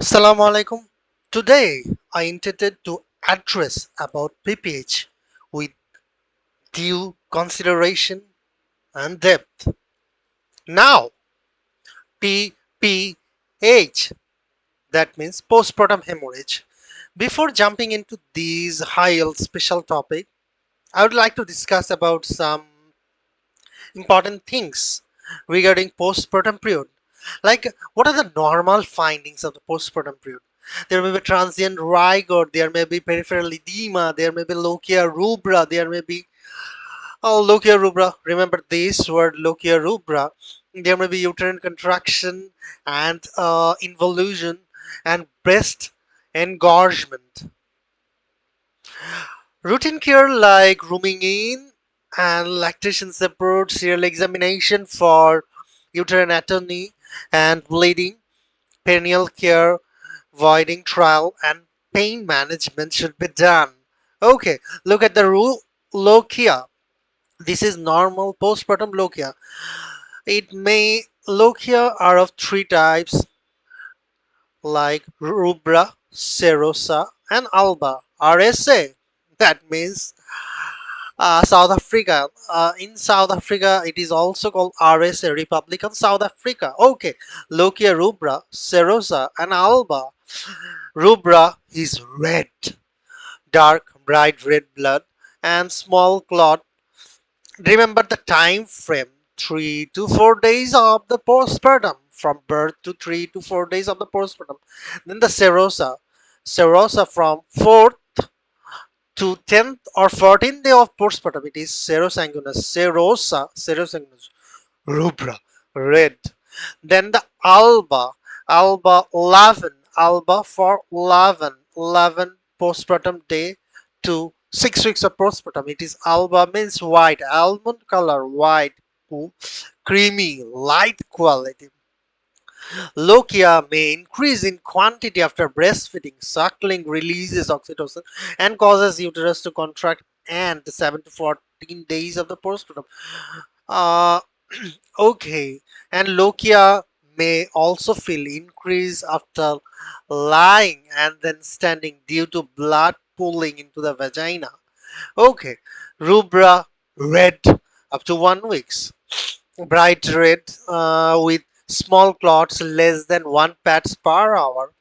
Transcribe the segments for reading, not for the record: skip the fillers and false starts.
Assalamu alaikum. Today I intended to address about PPH with due consideration and depth. Now, PPH, that means postpartum hemorrhage. Before jumping into these high special topic, I would like to discuss about some important things regarding postpartum period. Like, what are the normal findings of the postpartum period? There may be transient rigor, there may be peripheral edema, there may be Lochia rubra, there may be Lochia rubra. Remember this word, Lochia rubra. There may be uterine contraction and involution and breast engorgement. Routine care like rooming in and lactation support, serial examination for uterine atony and bleeding, perineal care, voiding trial, and pain management should be done. Okay, look at the Lochia. This is normal postpartum Lochia. Lochia are of three types like rubra, serosa, and alba. RSA. That means South Africa. In South Africa, it is also called RSA, Republic of South Africa. Okay, Lochia rubra, serosa, and alba. Rubra is red, dark, bright red blood, and small clot. Remember the time frame 3 to 4 days of the postpartum, from birth to 3 to 4 days of the postpartum. Then the serosa from 4th to 10th or 14th day of postpartum, it is serosanguinous, serosanguinous, rubra, red. Then the alba 11, alba for 11 postpartum day to 6 weeks of postpartum. It is alba means white, almond color, white, creamy, light quality. Lochia may increase in quantity after breastfeeding. Suckling releases oxytocin and causes uterus to contract and 7 to 14 days of the postpartum. Uh, okay, and Lochia may also feel increase after lying and then standing due to blood pooling into the vagina. Okay, rubra red up to 1 weeks, bright red with small clots less than 1 pats per hour.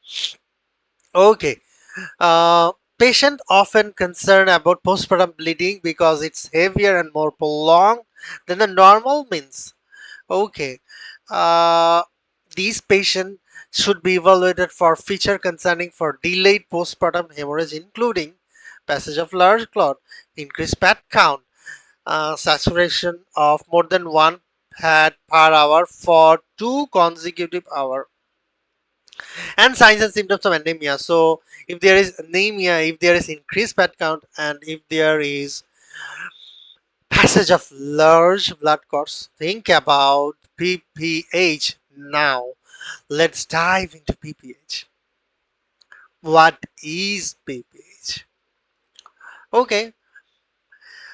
Okay, patient often concerned about postpartum bleeding because it's heavier and more prolonged than the normal means. Okay, uh, these patients should be evaluated for feature concerning for delayed postpartum hemorrhage, including passage of large clot, increased pad count, saturation of more than 1 pad per hour for 2 consecutive hours, and signs and symptoms of anemia. So, if there is anemia, if there is increased pad count, and if there is passage of large blood clots, think about PPH. Now, let's dive into PPH. What is PPH? Okay,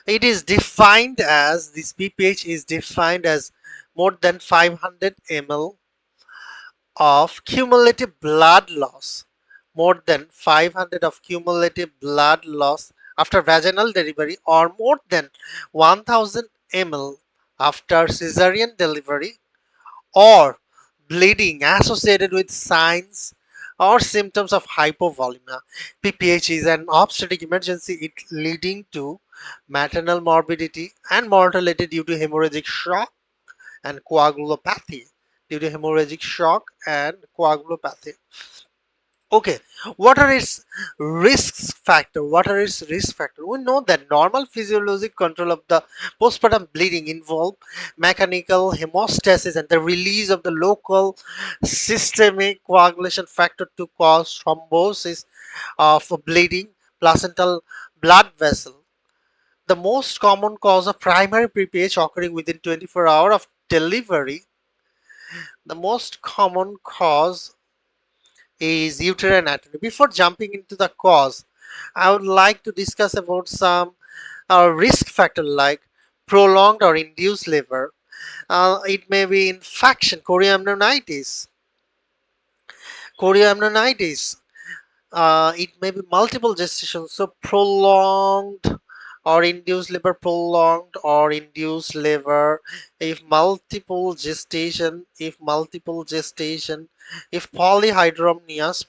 it is defined as this PPH is defined as more than 500 ml of cumulative blood loss, more than 500 of cumulative blood loss after vaginal delivery, or more than 1000 ml after cesarean delivery, or bleeding associated with signs or symptoms of hypovolemia. PPH is an obstetric emergency, it leading to maternal morbidity and mortality due to hemorrhagic shock and coagulopathy. Okay, what are its risk factor? What are its risk factor? We know that normal physiologic control of the postpartum bleeding involve mechanical hemostasis and the release of the local systemic coagulation factor to cause thrombosis of bleeding placental blood vessel. The most common cause of primary PPH occurring within 24 hours of delivery. The most common cause is uterine atony. Before jumping into the cause, I would like to discuss about some risk factor like prolonged or induced labor. It may be infection, chorioamnionitis, chorioamnionitis. It may be multiple gestations, so prolonged or induced labor, prolonged or induced labor, if polyhydramnios,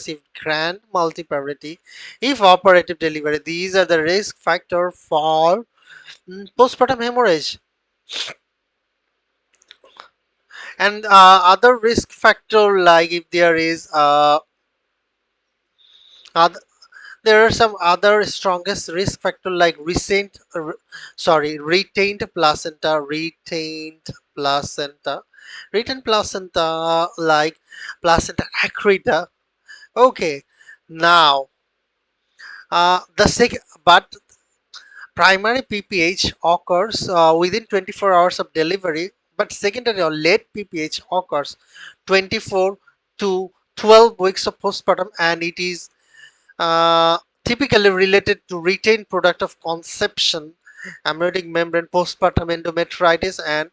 if grand multiparity, if operative delivery. These are the risk factor for postpartum hemorrhage. And other risk factor, like if there is other, there are some other strongest risk factor like retained placenta, like placenta acreta. Okay, now the second, but primary PPH occurs within 24 hours of delivery, but secondary or late PPH occurs 24 to 12 weeks of postpartum, and it is uh, typically related to retained product of conception, amniotic membrane, postpartum endometritis, and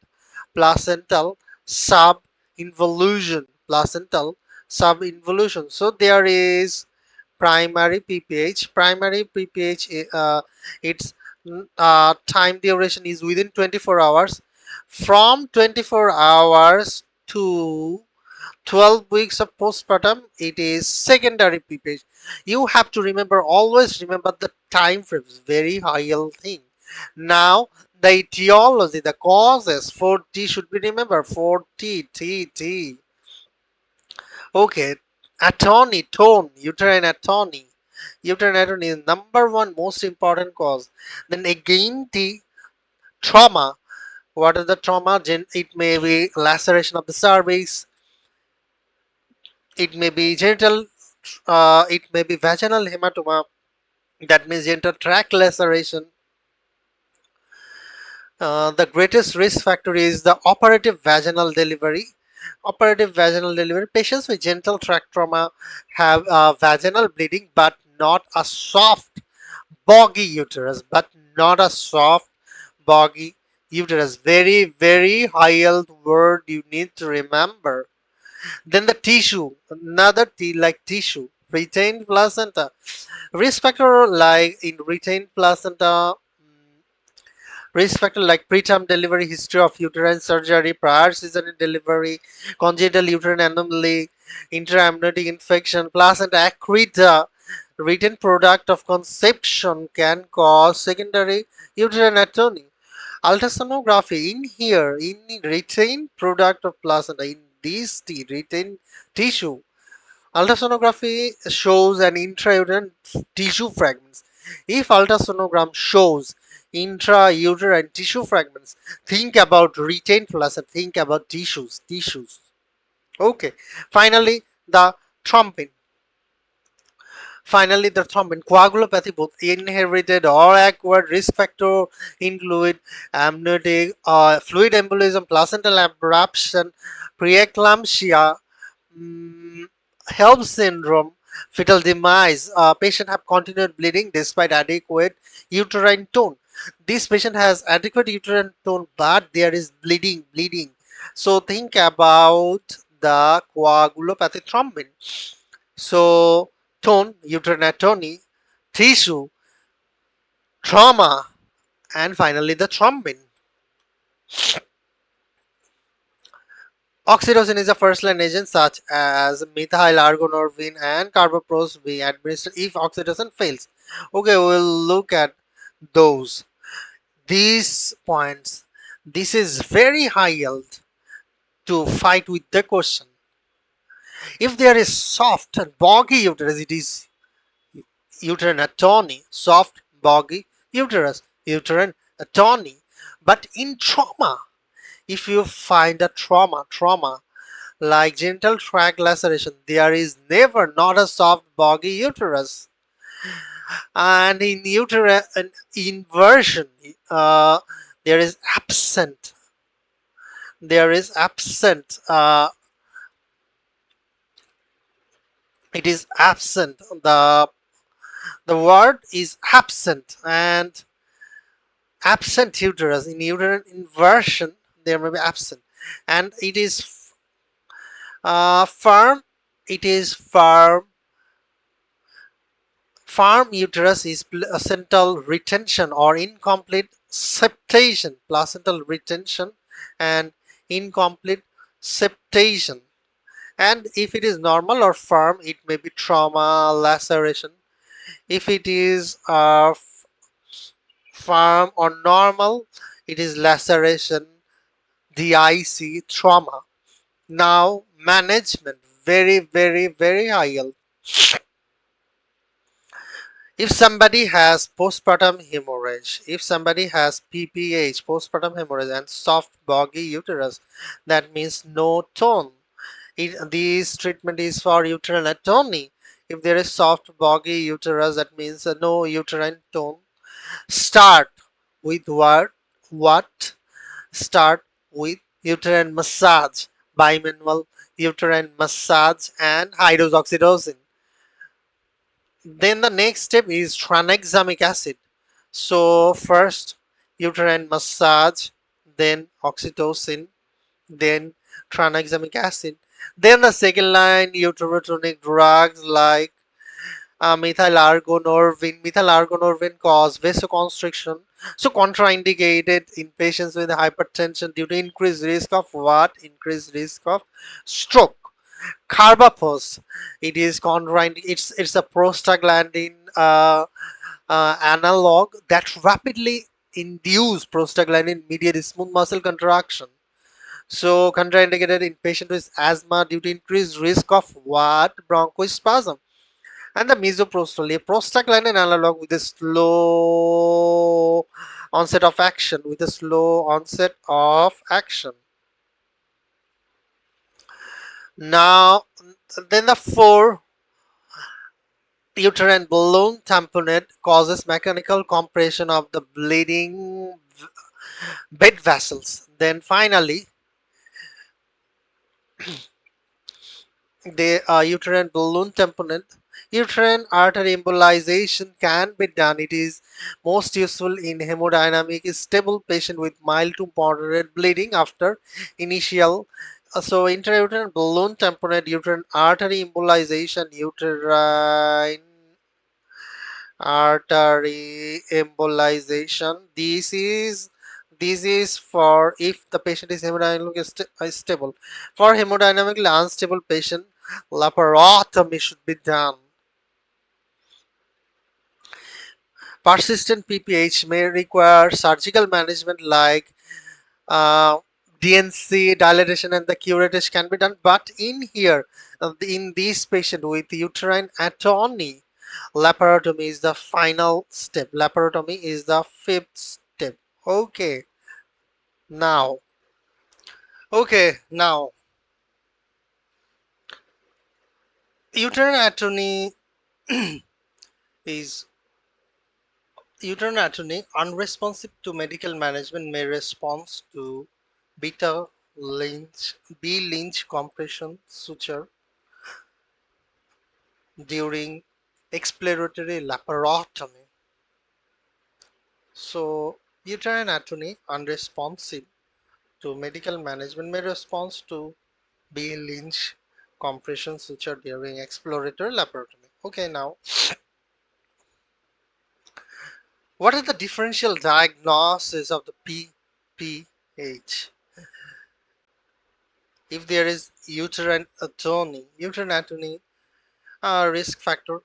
placental subinvolution. So there is primary pph its time duration is within 24 hours. From 24 hours to 12 weeks of postpartum, it is secondary pph. You have to remember, always remember the time frames, very high thing. Now the etiology, the causes, 4T should be remembered, 4T, T. Okay, atony, tone, uterine atony. Uterine atony is number one most important cause. Then again, the trauma. What is the trauma? It may be laceration of the cervix. It may be genital. It may be vaginal hematoma. That means genital tract laceration. The greatest risk factor is the operative vaginal delivery. Patients with genital tract trauma have vaginal bleeding, but not a soft, boggy uterus. Very, very high health word you need to remember. Then the tissue, another T like tissue, retained placenta. Risk factor like in retained placenta. Risk factor like preterm delivery, history of uterine surgery, prior cesarean delivery, congenital uterine anomaly, intraamniotic infection, placenta accreta, written product of conception can cause secondary uterine atony. Ultrasonography in here, in retained product of placenta, in this retained tissue, ultrasonography shows an intrauterine tissue fragments. If ultrasonogram shows intrauterine tissue fragments, think about retained placenta, think about tissues. Okay. Finally, the thrombin. Coagulopathy, both inherited or acquired. Risk factor include amniotic fluid embolism, placental abruption, preeclampsia, mm, HELP syndrome, fetal demise. Patient have continued bleeding despite adequate uterine tone. This patient has adequate uterine tone, but there is bleeding. So think about the coagulopathy thrombin. So tone, uterine atony, tissue, trauma, and finally the thrombin. Oxytocin is a first-line agent such as methyl argonorvine and carboprose we administer if oxytocin fails. Okay, we'll look at those. These points. This is very high yield to fight with the question. If there is soft and boggy uterus, it is uterine atony. Soft, boggy uterine atony. But in trauma, if you find a trauma like genital tract laceration, there is never not a soft boggy uterus. And in uterine inversion, there is absent. It is absent. The word is absent, and absent uterus in uterine inversion there may be absent, and it is firm it is firm uterus is placental retention or incomplete septation, placental retention and incomplete septation. And if it is normal or firm, it may be trauma, laceration. If it is firm or normal, it is laceration, DIC, trauma. Now, management, very, very, very high. If somebody has postpartum hemorrhage, if somebody has PPH, postpartum hemorrhage, and soft boggy uterus, that means no tone. This treatment is for uterine atony. If there is soft boggy uterus, that means no uterine tone. Start with what? What? Start with uterine massage, bimanual uterine massage, and high dose oxytocin. Then the next step is tranexamic acid. So first uterine massage, then oxytocin, then tranexamic acid. Then the second line uterotonic drugs like methyl argonorvin. Methyl argonorvin cause vasoconstriction. So contraindicated in patients with hypertension due to increased risk of what? Increased risk of stroke. Carbapos. It is contraindicated. It's a prostaglandin analog that rapidly induce prostaglandin mediated smooth muscle contraction. So contraindicated in patient with asthma due to increased risk of what? Bronchospasm. And the misoprostol, a prostaglandin analog with a slow onset of action, Now, then the four uterine balloon tamponade causes mechanical compression of the bleeding bed vessels. Then finally, the uterine balloon tamponade. Uterine artery embolization can be done. It is most useful in hemodynamic stable patient with mild to moderate bleeding after initial. So intrauterine balloon tamponade, uterine artery embolization, uterine artery embolization. This is for if the patient is hemodynamically stable. For hemodynamically unstable patient, laparotomy should be done. Persistent PPH may require surgical management like uh, DNC dilatation and the curettage can be done. But in this patient with uterine atony, laparotomy is the final step. Laparotomy is the fifth step. Okay, now, now, uterine atony is uterine atony unresponsive to medical management may respond to beta Lynch B Lynch compression suture during exploratory laparotomy. So uterine atony unresponsive to medical management may respond to B Lynch compression suture during exploratory laparotomy. Okay, now what are the differential diagnosis of the PPH? If there is uterine atony, risk factor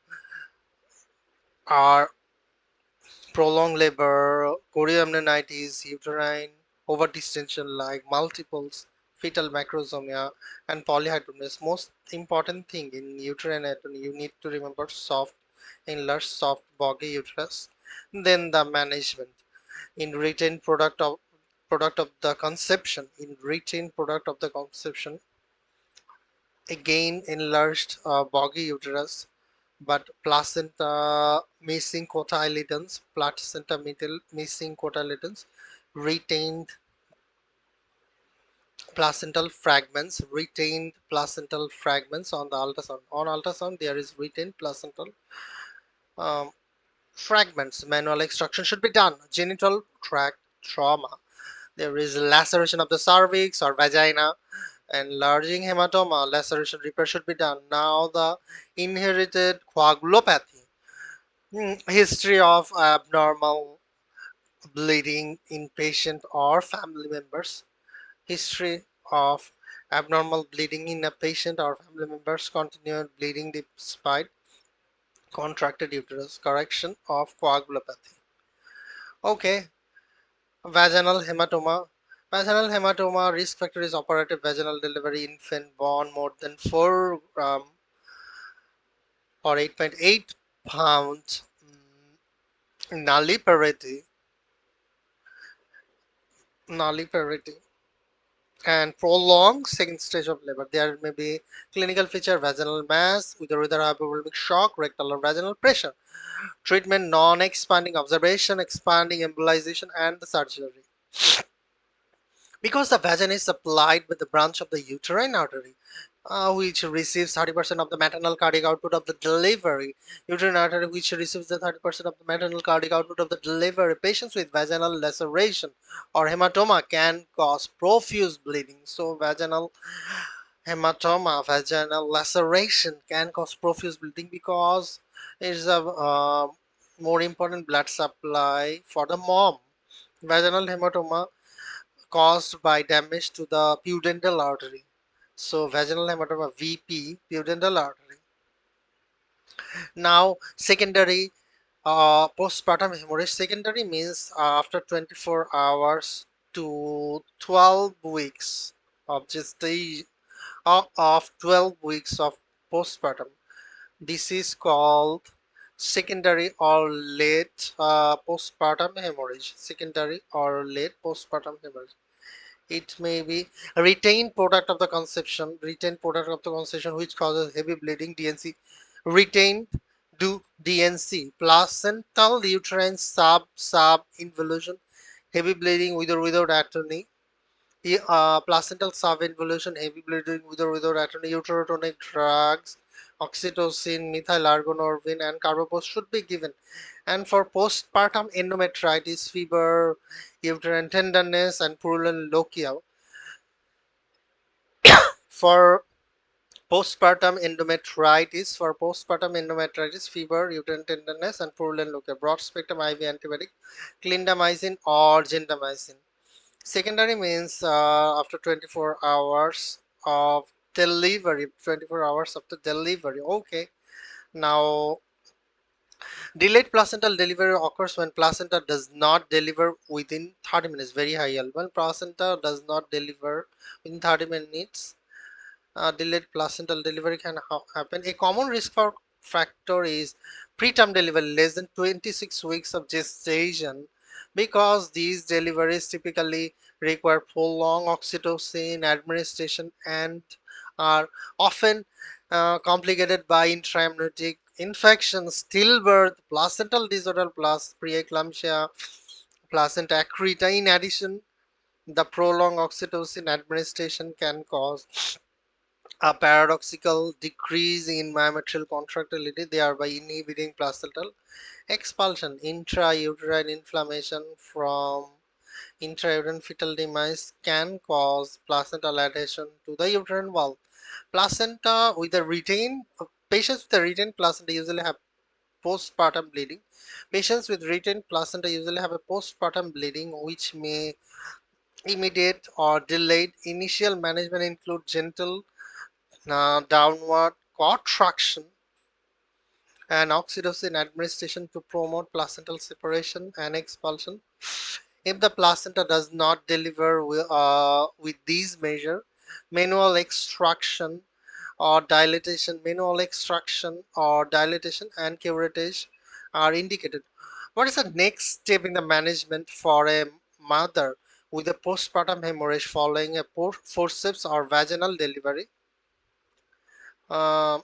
are prolonged labor, chorioamnionitis, uterine overdistension like multiples, fetal macrosomia, and polyhydramnios. Most important thing in uterine atony, you need to remember soft, enlarged, soft, boggy uterus. Then the management in retained product of the conception. In retained product of the conception, again enlarged boggy uterus but placenta missing cotyledons, missing cotyledons, retained placental fragments on the ultrasound. On ultrasound, there is retained placental um, fragments. Manual extraction should be done. Genital tract trauma. There is laceration of the cervix or vagina. Enlarging hematoma, laceration repair should be done. Now the inherited coagulopathy. History of abnormal bleeding in patient or family members. History of abnormal bleeding in a patient or family members. Continued bleeding despite contracted uterus. Correction of coagulopathy. Okay, vaginal hematoma. Vaginal hematoma risk factor is operative vaginal delivery, infant born more than 4 gram or 8.8 pounds, nulliparity, nulliparity, and prolonged second stage of labor. There may be clinical feature vaginal mass with or without hypovolemic shock, rectal or vaginal pressure. Treatment non-expanding observation, expanding embolization, and the surgery. Because the vagina is supplied with the branch of the uterine artery, which receives 30% of the maternal cardiac output of the delivery. Uterine artery, which receives the 30% of the maternal cardiac output of the delivery. Patients with vaginal laceration or hematoma can cause profuse bleeding. So, vaginal hematoma, vaginal laceration can cause profuse bleeding because it is a more important blood supply for the mom. Vaginal hematoma caused by damage to the pudendal artery. So vaginal hematoma VP, pudendal artery. Now secondary postpartum hemorrhage. Secondary means after 24 hours to 12 weeks of gestation, of 12 weeks of postpartum. This is called secondary or late postpartum hemorrhage. Secondary or late postpartum hemorrhage. It may be a retained product of the conception, retained product of the conception which causes heavy bleeding, DNC, retained do DNC, placental uterine sub involution, heavy bleeding with or without atony, placental subinvolution, heavy bleeding with or without atony, uterotonic drugs, oxytocin, methyl argonorvin, and carbapenem should be given. And for postpartum endometritis, fever, uterine tenderness, and purulent lochia, for postpartum endometritis, fever, uterine tenderness, and purulent lochia, broad spectrum IV antibiotic, clindamycin or gentamicin. Secondary means after 24 hours of delivery, 24 hours after delivery. Okay, now delayed placental delivery occurs when placenta does not deliver within 30 minutes. Very high L. When placenta does not deliver within 30 minutes, delayed placental delivery can happen. A common risk factor is preterm delivery, less than 26 weeks of gestation, because these deliveries typically require prolonged oxytocin administration and are often complicated by intraamniotic infections, stillbirth, placental disorder, plus preeclampsia, placenta accreta. In addition, the prolonged oxytocin administration can cause a paradoxical decrease in myometrial contractility, thereby inhibiting placental expulsion. Intrauterine inflammation from intrauterine fetal demise can cause placental adhesion to the uterine wall. Placenta with a retained Patients with a retained placenta usually have postpartum bleeding. Patients with retained placenta usually have a postpartum bleeding which may immediate or delayed. Initial management include gentle downward contraction and oxytocin administration to promote placental separation and expulsion. If the placenta does not deliver with these measures, manual extraction manual extraction or dilatation and curettage are indicated. What is the next step in the management for a mother with a postpartum hemorrhage following a forceps or vaginal delivery? Uh,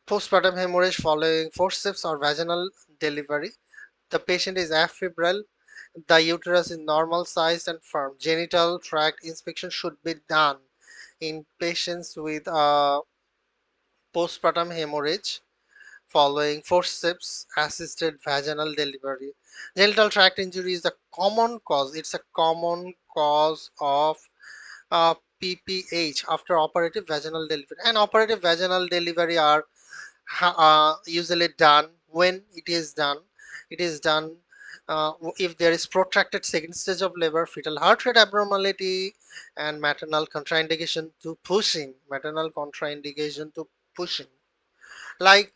Postpartum hemorrhage following forceps or vaginal delivery. The patient is afebrile. The uterus is normal sized and firm. Genital tract inspection should be done in patients with postpartum hemorrhage following forceps assisted vaginal delivery. Genital tract injury is a common cause. It's a common cause of PPH after operative vaginal delivery. And operative vaginal delivery are usually done when it is done if there is protracted second stage of labor, fetal heart rate abnormality, and maternal contraindication to pushing, like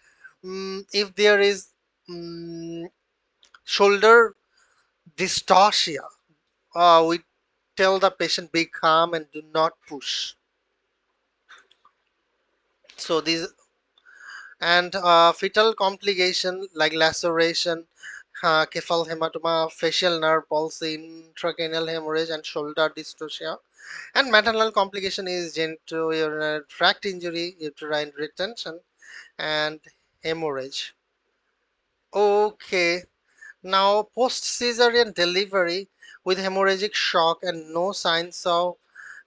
if there is mm shoulder dystocia, we tell the patient be calm and do not push. So these and fetal complication like laceration, cephal hematoma, facial nerve palsy, intracranial hemorrhage, and shoulder dystocia. And maternal complication is genitourinary tract injury, uterine retention, and hemorrhage. Okay, now post cesarean delivery with hemorrhagic shock, no signs of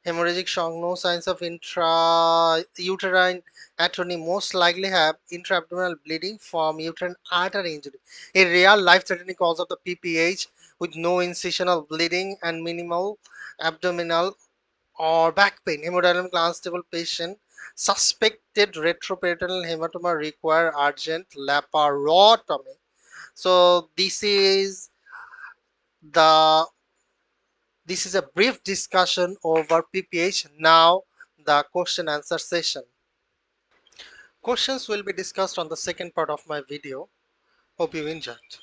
intrauterine atony, most likely have intra-abdominal bleeding from uterine artery injury. A rare life-threatening cause of the PPH with no incisional bleeding and minimal abdominal or back pain. Hemodynamically unstable patient suspected retroperitoneal hematoma require urgent laparotomy. So the this is a brief discussion over PPH. Now the question answer session. Questions will be discussed on the second part of my video. Hope you enjoyed.